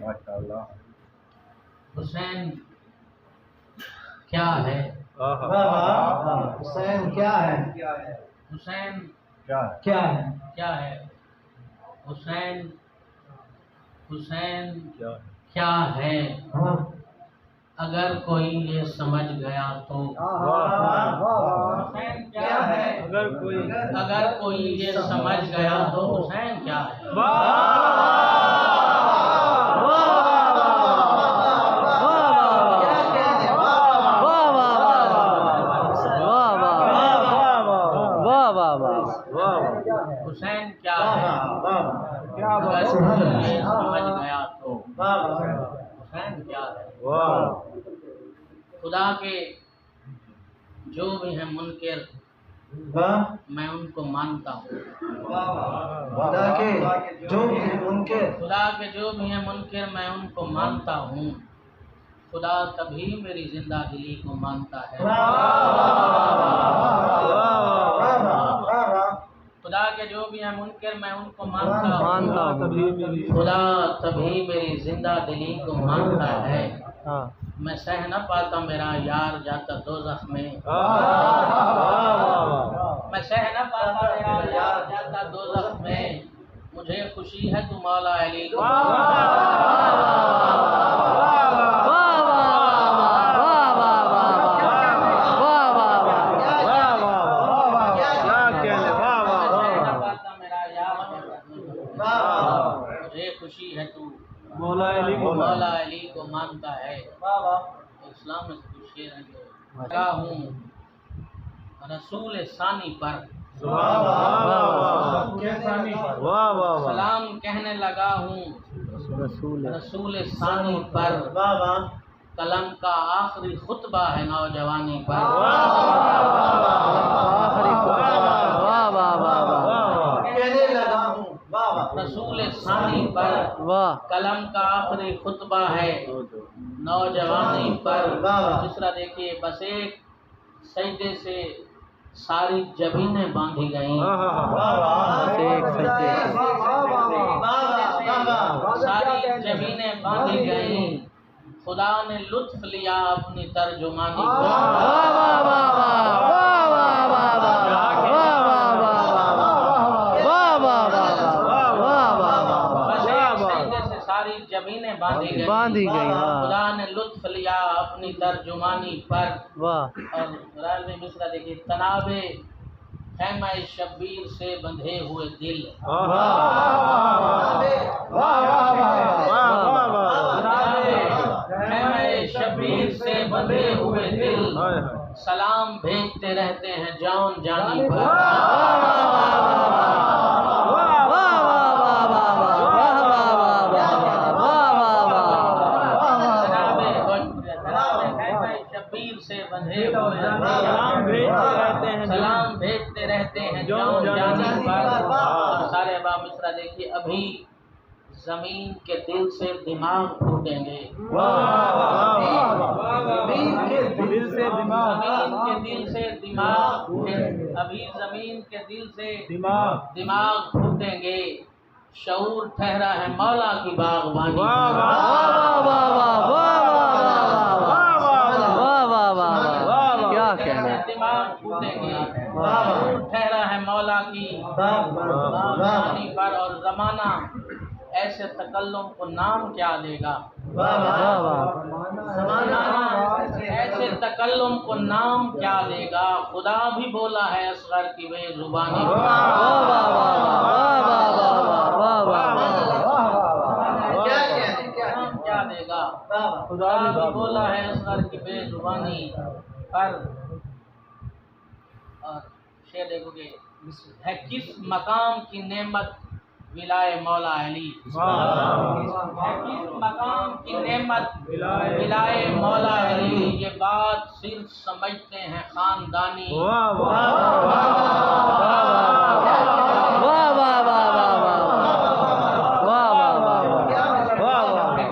माशाअल्लाह। हुसैन क्या है? हुसैन क्या है? हुसैन क्या है? क्या है? क्या है? हुसैन हुसैन क्या क्या है? हाँ। अगर कोई ये समझ गया तो हुसैन क्या है? अगर कोई ये समझ गया तो हुसैन क्या है? हुसैन क्या है? अगर कोई ये समझ गया तो हुसैन क्या है? खुदा के जो भी हैं मुनकर मैं उनको मानता हूँ। खुदा के जो भी हैं उनके खुदा के जो भी हैं मुनकर मैं उनको मानता हूँ। खुदा तभी मेरी जिंदा दिली को मानता है। खुदा के जो भी हैं मुनकर मैं उनको मानता हूँ। खुदा तभी मेरी जिंदा दिली को मानता है। मैं सह न पाता मेरा यार जाता दोज़ख में। मैं सह न पाता मेरा यार जाता दोज़ख में। मुझे खुशी है तू मौला अली को मुझे खुशी है तू मौला अली को मानता है। इस्लाम में कुछ शेर है जो लगा हूँ रसूल सानी पर सलाम कहने लगा हूँ रसूल सानी पर। कलम का आखिरी खुतबा है नौजवानी पर। कहने लगा हूँ रसूल सानी पर कलम का आखिरी खुतबा है नौजवानी पर। दूसरा देखिए, बस एक सजदे से सारी जबीनें बांधी गईं। सारी जबीनें बांधी गईं। खुदा ने लुत्फ लिया अपनी तर्जुमानी सारी जमीनें बांधी गई। खुदा ने लुत्फ लिया अपनी तर्जुमानी पर। और राज में मिसरा देखिए, तनाबे खैमा शब्बीर से बंधे हुए दिल। खैमा शब्बीर से बंधे हुए दिल सलाम भेजते रहते हैं जान जानी पर। से बंधे हुए सलाम भेजते रहते हैं जान जानी पर। और सारे बा मिसरा देखिए, अभी जमीन के दिल से दिमाग फूटेंगे। जमीन के दिल से दिमाग फूटेंगे। अभी जमीन के दिल से दिमाग फूटेंगे। शऊर ठहरा है मौला की बागबानी। दिमाग फूटेंगे। ठहरा है मौला की बागबानी पर। और जमाना ऐसे तकल्लुम को नाम क्या देगा? जमाना ऐसे तकल्लुम को नाम क्या देगा? खुदा भी बोला है असगर की बेजुबानी। क्या देगा? खुदा भी बोला है असगर की बेजुबानी पर। और शेर देखोगे, है किस मकाम की नेमत विलाए मौला अली। है किस मकाम की नेमत विलाए मौला अली। ये बात सिर्फ समझते हैं खानदानी।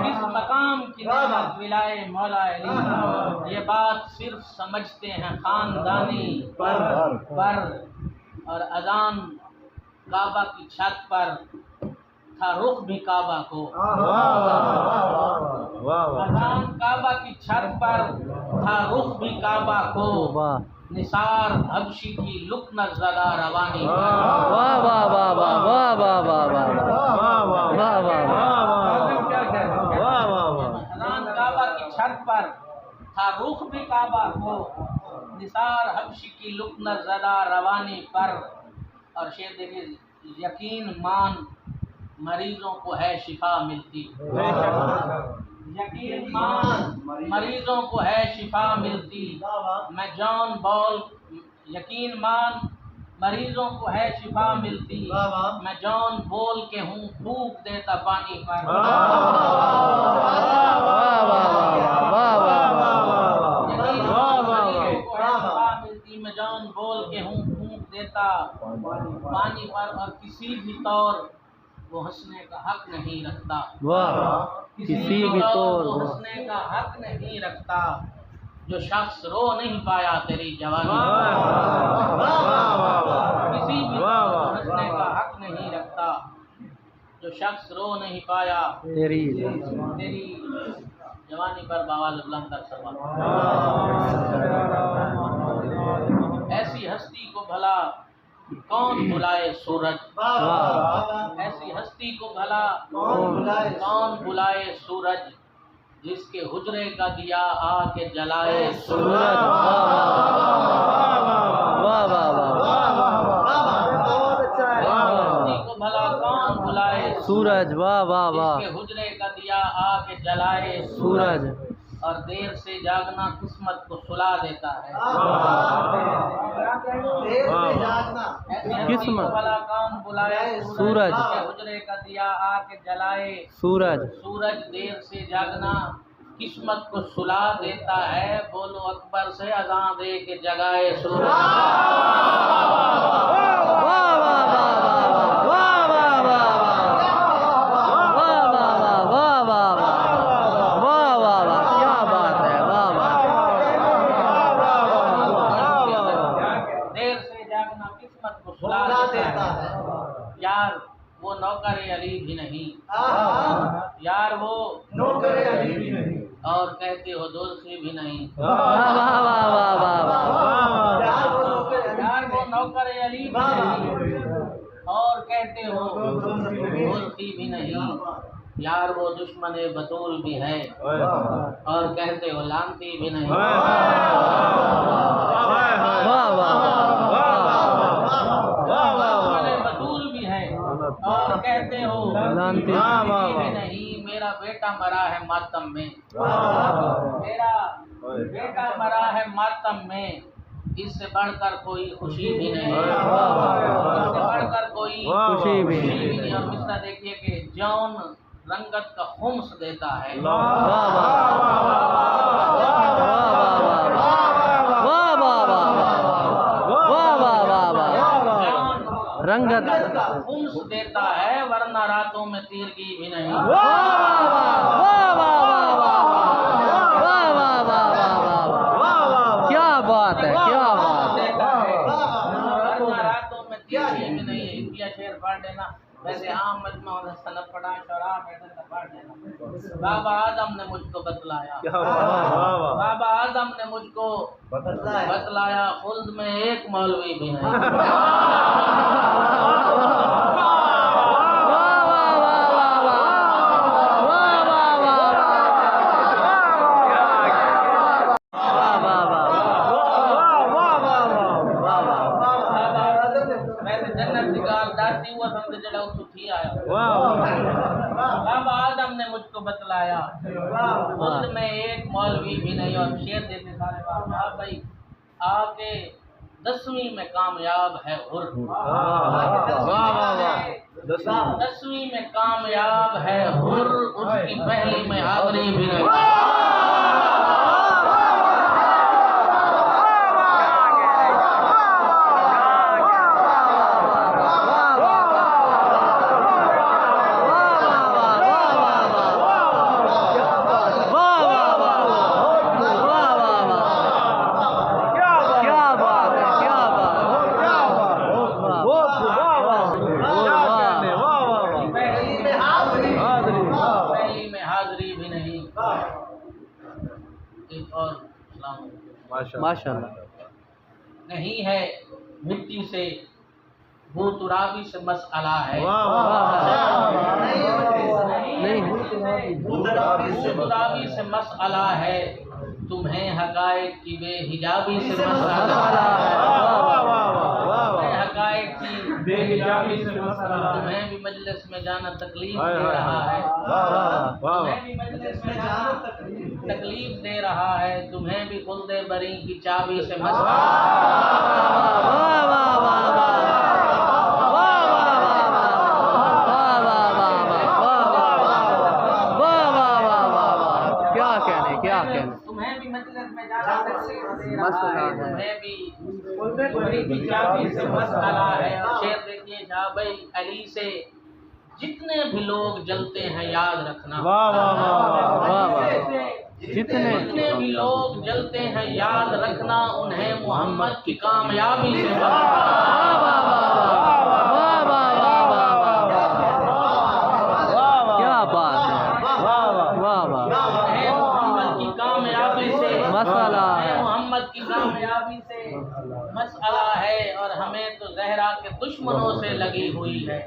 किस मकाम की नेमत विलाए मौला अली। ये बात सिर्फ समझते हैं खानदानी पर। और अजान काबा की छत पर था रुख भी काबा को। भी काबा को वाह निसार हबशी की लुकन ज़दा रवानी। वाह वाह वाह वाह वाह वाह वाह वाह वाह वाह वाह। अज़ान काबा की छत पर था रुख भी काबा को निसार हबशी की लुकन ज़दा रवानी पर। और शेर देखिए, यकीन मान मरीजों को है शिफा मिलती। यकीन मान मरीजों को है शिफा मिलती। मैं जॉन बॉल यकीन मान मरीजों को है शिफा मिलती। मैं जॉन बोल के हूँ फूक देता पानी पर। यकीन मान मरीजों को है शिफा मिलती। मैं जॉन बोल के हूँ फूक देता पानी पर। और किसी भी तौर वो हंसने का हक नहीं रखता। वाह किसी भी तौर वो हंसने का हक नहीं रखता। जो शख्स रो नहीं पाया तेरी जवानी। किसी भी तौर वो हंसने का हक नहीं रखता। जो शख्स रो नहीं पाया तेरी जवानी पर बावाज़ बुलंद कर सवा। ऐसी हस्ती को भला कौन बुलाए सूरज। ऐसी हस्ती को भला कौन बुलाए सूरज। जिसके हुजरे का दिया आके जलाए सूरज। वाह वाह वाह। हस्ती को भला कौन बुलाए सूरज। वाह वाह वाह। जिसके हुजरे का दिया आके जलाए सूरज। और देर से जागना किस्मत को सुला देता है। किस्मत भला कौन बुलाए सूरज। जिसके हुजरे का दिया आके जलाए सूरज। सूरज देर से जागना किस्मत को सुला देता है। बोलो अकबर से अज़ान दे के जगाए सूरज। यार वो नौकर अली भी नहीं। यार वो नौकर अली भी नहीं। और कहते हो दोस्ती भी नहीं। यार वो नौकर अली भी नहीं और कहते हो दोस्ती भी नहीं। यार वो दुश्मन बतूल भी है और कहते हो लानती भी नहीं। और कहते हो लानती भी नहीं। मेरा बेटा मरा है मातम में। मेरा बेटा मरा है मातम में। इससे बढ़कर कोई खुशी भी नहीं। इससे बढ़कर कोई खुशी भी नहीं। और मिसरा देखिए कि जौन रंगत का खुम्स देता है। रंगत खुम्स देता है वरना रातों में तीरगी भी नहीं। क्या बात है, क्या बात है। वरना रातों में तीरगी भी नहीं। इंडिया शेर पढ़ देना। वैसे आम मजमा सनद पढ़ा शराब पढ़ देना। बाबा आदम ने मुझको बतलाया। बाबा आदम ने मुझको बतलाया खुल्द में एक मौलवी भी नहीं। बाबा आदम ने मुझको बतलाया खुद में एक मौलवी भी नहीं। और शेर देते सारे बाबा भाई आके 10वीं में कामयाब है हुर। 10वीं में कामयाब है हुर। उसकी पहली में हाज़री भी नहीं। एक और माशाल्लाह। नहीं है मिट्टी से वो तुराबी से मसअला है। नहीं वो तुराबी से मसअला है, तुम्हें हकायक की बेहिजाबी से मसअला है। तुम्हें हकायक की बेहिजाबी से मसअला है। तुम्हें भी मजलिस में जाना तकलीफ दे रहा है। तुम्हें भी मजलिस में जाना तकलीफ दे रहा है। तुम्हें भी खुल्दे बरी की चाबी से मसअला क्या कहने। तुम्हें भी मजलिस में जाना तकलीफ दे रहा है। तुम्हें भी खुल्दे बरी की चाबी से मसअला है। और शेर देखिए शाह भाई अली से, जितने भी लोग जलते हैं याद रखना। जितने भी लोग जलते हैं याद रखना, उन्हें मोहम्मद की कामयाबी से क्या बात है। वाह मोहम्मद की कामयाबी से मसला है। मोहम्मद की कामयाबी से मसला है। और हमें तो जहरा के दुश्मनों से लगी हुई है।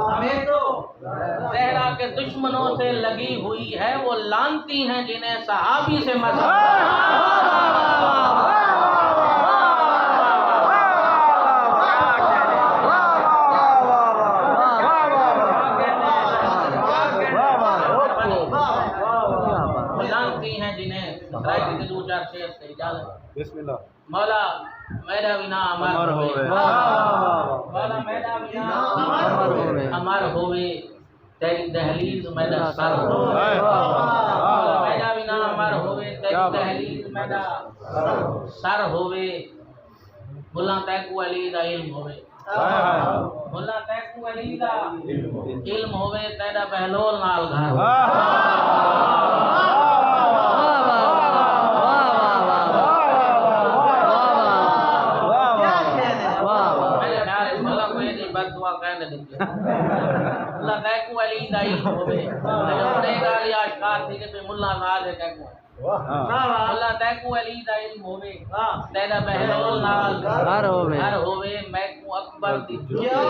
हमें तो जहरा के दुश्मनों से लगी हुई है। वो लानती हैं जिन्हें सहाबी से मसला। मौला मेरा बिना अमर होवे, मौला मेरा बिना अमर होवे, तेरी दहलीज मेरा सर होवे। मौला मेरा बिना अमर होवे, तेरी दहलीज मेरा सर होवे। मुल्ला तैकू अली दा इल्म होवे, मुल्ला तैकू अली दा इल्म होवे, तेरा बहलोल नाल घर। मुल्ला तैकू अली दा इल्म होवे, गुनहगार या अशकार थी के मुल्ला नाल है तैकू। मुल्ला तैकू अली दा इल्म होवे, तेरा बहलोल नाल घर होवे। मैं को अकबर दी क्या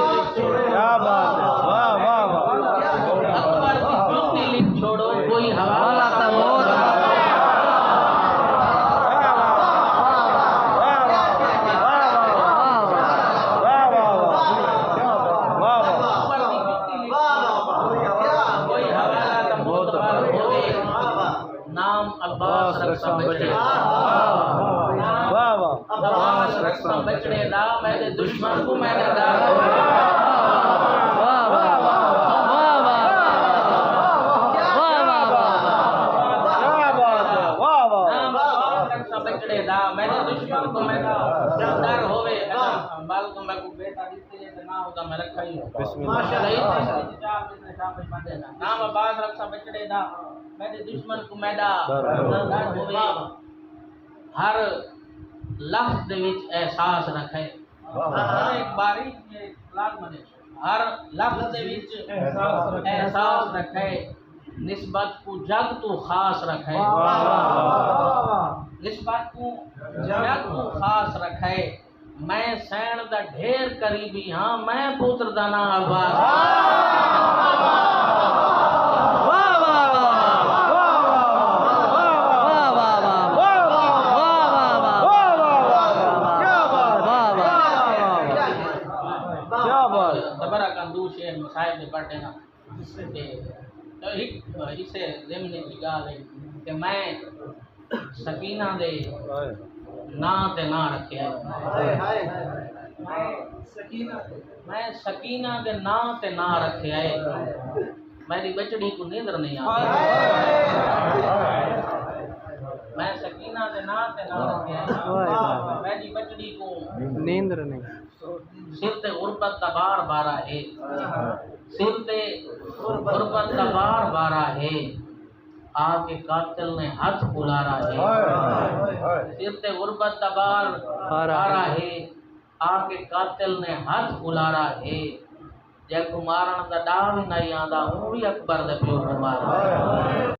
बात है। वाह वाह वाह। अकबर की जुत्ती लिख छोड़ो, कोई हवाला ता मौत। बचड़े दा मेरे दुश्मन को मैंने दा। बचड़े दा मेरे दुश्मन को मेरा डर होवे। बाल को मैं को बेटा दिते ना होता मैं रखा ही नाम आबाद रखा। बचड़े दा मेरे दुश्मन को मेरा डर होवे। हर लफ्ज़ दे विच एहसास रखे। एक बारी हर लफ्ज़ दे विच एहसास रखे। निस्बत को जग तो खास रखे। निस्बत को जग तो खास रखे। मैं सैन दा ढेर करीबी हाँ, मैं पुत्र दा ना अब्बास। इसे ज़िम्नी की गाल है कि मैं सकीना दे ना ते ना रखे। मैं सकीना दे ना ते ना रखे है। मेरी बचड़ी को नींद नहीं आती। मैं सकीना दे ना ते ना रखे है। मेरी बचड़ी को नींद नहीं। सिर ते गुरबत दा बार बारा है। सिर ते गुरबत दा बार बारा है। आके कातिल ने हाथ बुलारा है। सिर ते गुरबत दा बार बारा है। आके कातिल ने हाथ बुलारा है। जेको मारण दा डा भी नहीं आंदा, वो भी अकबर दे प्यो को मारा।